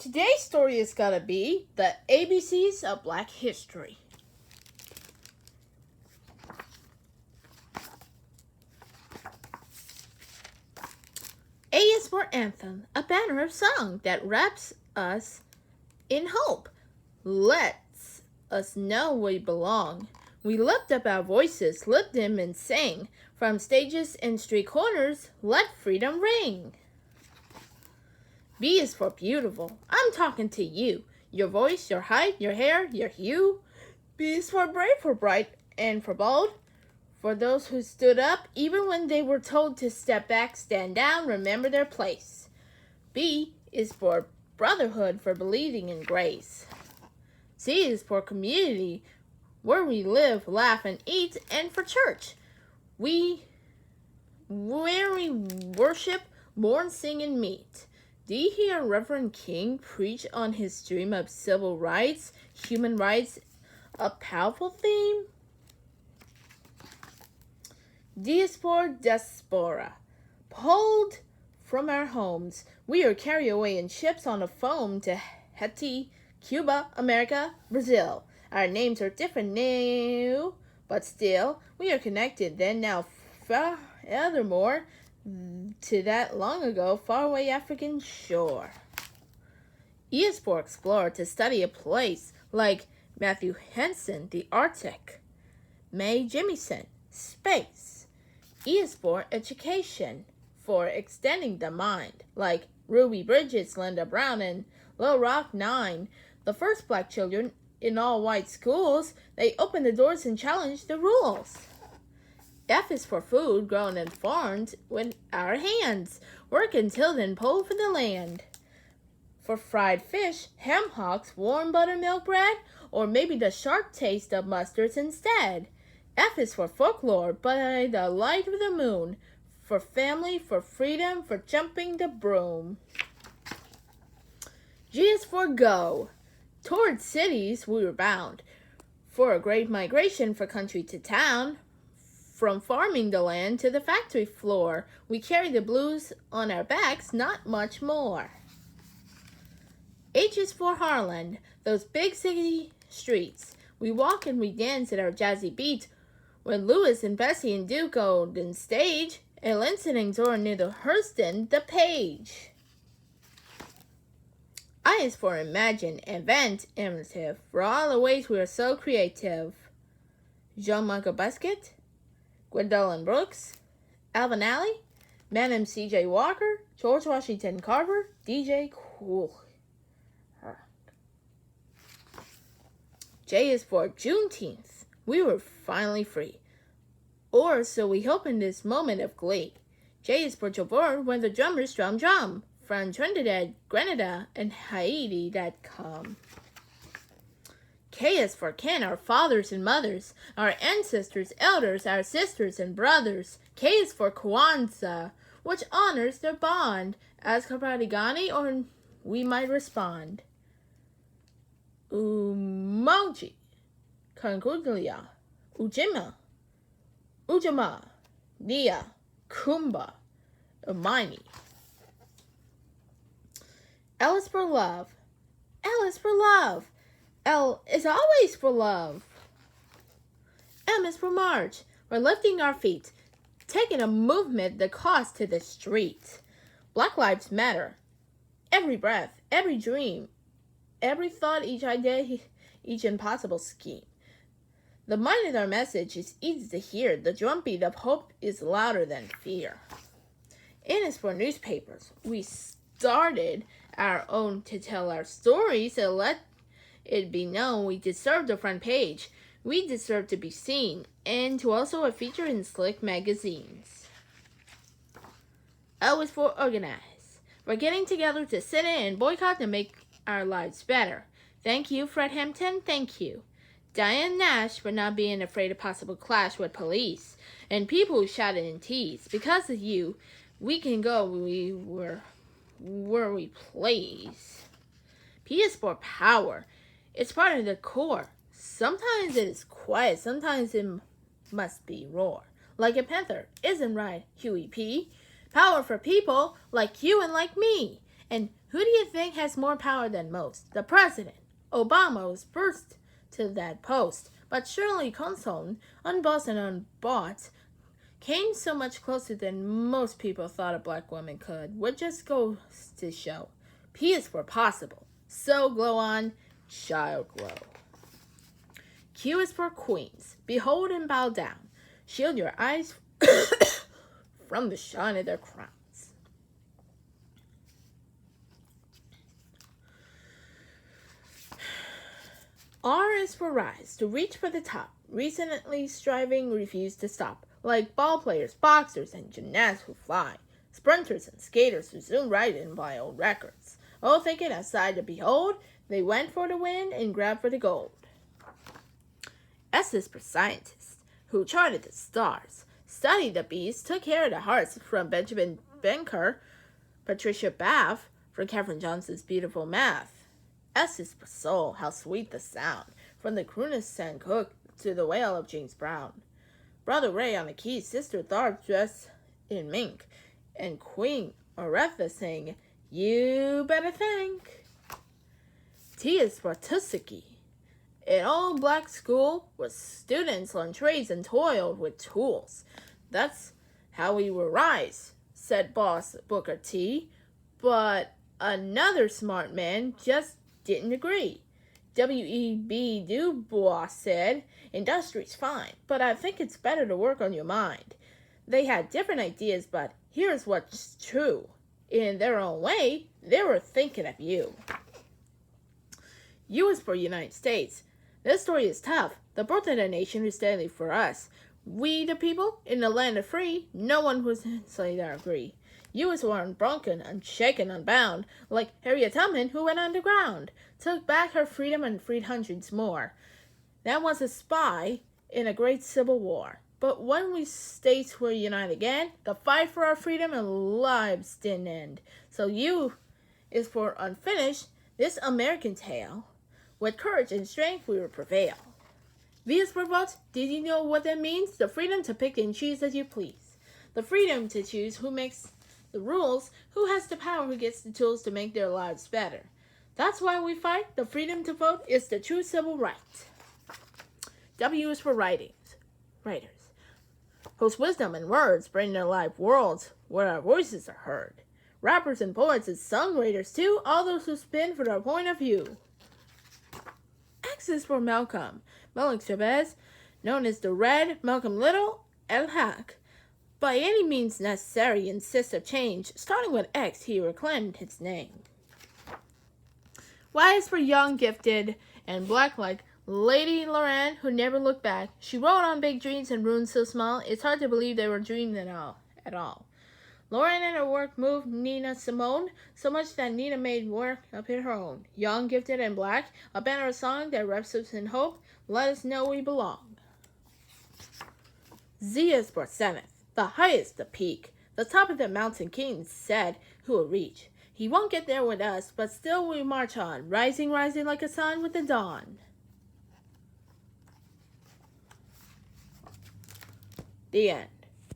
Today's story is gonna be the ABCs of Black History. A is for anthem, a banner of song that wraps us in hope, lets us know we belong. We lift up our voices, lift them and sing. From stages and street corners, let freedom ring. B is for beautiful. I'm talking to you. Your voice, your height, your hair, your hue. B is for brave, for bright, and for bold. For those who stood up, even when they were told to step back, stand down, remember their place. B is for brotherhood, for believing in grace. C is for community, where we live, laugh, and eat, and for church, where we worship, mourn, sing, and meet. Do you hear Reverend King preach on his dream of civil rights, human rights, a powerful theme? D is for diaspora. Pulled from our homes, we are carried away in ships on a foam to Haiti, Cuba, America, Brazil. Our names are different now, but still, we are connected then now furthermore to that long ago faraway African shore. E is for explore, to study a place like Matthew Henson, the Arctic, Mae Jemison, space. E is for education, for extending the mind, like Ruby Bridges, Linda Brown, and Little Rock 9, the first Black children in all white schools. They opened the doors and challenged the rules. F is for food grown and farmed with our hands, work until then pull for the land. For fried fish, ham hocks, warm buttermilk bread, or maybe the sharp taste of mustards instead. F is for folklore, by the light of the moon, for family, for freedom, for jumping the broom. G is for go. Toward cities we were bound, for a great migration for country to town. From farming the land to the factory floor, we carry the blues on our backs, not much more. H is for Harlan, those big city streets. We walk and we dance at our jazzy beat. When Lewis and Bessie and Duke go on stage, a listening door near the Hurston, the page. I is for imagine, invent, imitative, for all the ways we are so creative. Jean-Michael Busquet, Gwendolyn Brooks, Alvin Alley, Madam C.J. Walker, George Washington Carver, DJ Cool. J is for Juneteenth. We were finally free. Or so we hope in this moment of glee. J is for Jabor, when the drummers drum, from Trinidad, Grenada, and Haiti that come. K is for kin, our fathers and mothers, our ancestors, elders, our sisters and brothers. K is for Kwanzaa, which honors their bond. As Kapradigani, or we might respond. Umoji, Kankulia, Ujima, Ujama, Nia, Kumba, Umani. L is for love. L is for love. L is always for love. M is for march. We're lifting our feet, taking a movement that costs to the street. Black lives matter. Every breath, every dream, every thought, each idea, each impossible scheme. The mind of our message is easy to hear. The drumbeat of hope is louder than fear. N is for newspapers. We started our own to tell our stories, so let it be known we deserve the front page. We deserve to be seen, and to also a feature in slick magazines. O is for organize. We're getting together to sit in and boycott and make our lives better. Thank you, Fred Hampton, thank you. Diane Nash for not being afraid of possible clash with police, and people who shouted and teased. Because of you, we can go where we please. P is for power. It's part of the core. Sometimes it is quiet, sometimes it must be roar. Like a panther, isn't right, Huey P? Power for people like you and like me. And who do you think has more power than most? The president. Obama was first to that post, but Shirley Consolin, unbossed and unbought, came so much closer than most people thought a black woman could, which just goes to show. P is for possible. So glow on, child glow. Q is for queens. Behold and bow down. Shield your eyes from the shine of their crowns. R is for rise. To reach for the top. Recently striving refuse to stop. Like ball players, boxers, and gymnasts who fly. Sprinters and skaters who soon ride in by old records. All thinking outside to behold, they went for the win and grabbed for the gold. S is for scientists, who charted the stars, studied the bees, took care of the hearts from Benjamin Benker, Patricia Bath, from Katherine Johnson's beautiful math. S is for soul, how sweet the sound, from the crooners Sam Cooke to the wail of James Brown. Brother Ray on the keys, Sister Tharp dressed in mink, and Queen Aretha sang, "You better think." T is for Tuskegee. An all-black school where students learned trades and toiled with tools. That's how we will rise, said Boss Booker T. But another smart man just didn't agree. W.E.B. Du Bois said, "Industry's fine, but I think it's better to work on your mind." They had different ideas, but here's what's true. In their own way, they were thinking of you. U is for United States. This story is tough. The birth of the nation is deadly for us. We, the people, in the land of free, no one was enslaved or agree. U is for unbroken, unshaken, unbound, like Harriet Tubman, who went underground, took back her freedom and freed hundreds more. That was a spy in a great civil war. But when we states were united again, the fight for our freedom and lives didn't end. So U is for unfinished, this American tale. With courage and strength we will prevail. V is for vote. Did you know what that means? The freedom to pick and choose as you please. The freedom to choose who makes the rules, who has the power, who gets the tools to make their lives better. That's why we fight. The freedom to vote is the true civil right. W is for writers, whose wisdom and words bring to life worlds where our voices are heard. Rappers and poets and songwriters too, all those who spin for their point of view. X is for Malcolm Chavez, known as the Red Malcolm Little El Hack. By any means necessary, insists of change. Starting with X, he reclaimed his name. Y is for young, gifted, and black like Lady Lorraine, who never looked back. She wrote on big dreams and runes so small, it's hard to believe they were dreamed at all. Lorraine and her work moved Nina Simone so much that Nina made work of her own. Young, gifted, and black, a banner song that wraps us in hope. Let us know we belong. Z is for seventh, the highest, the peak. The top of the mountain king said who will reach. He won't get there with us, but still we march on, rising like a sun with the dawn. The end.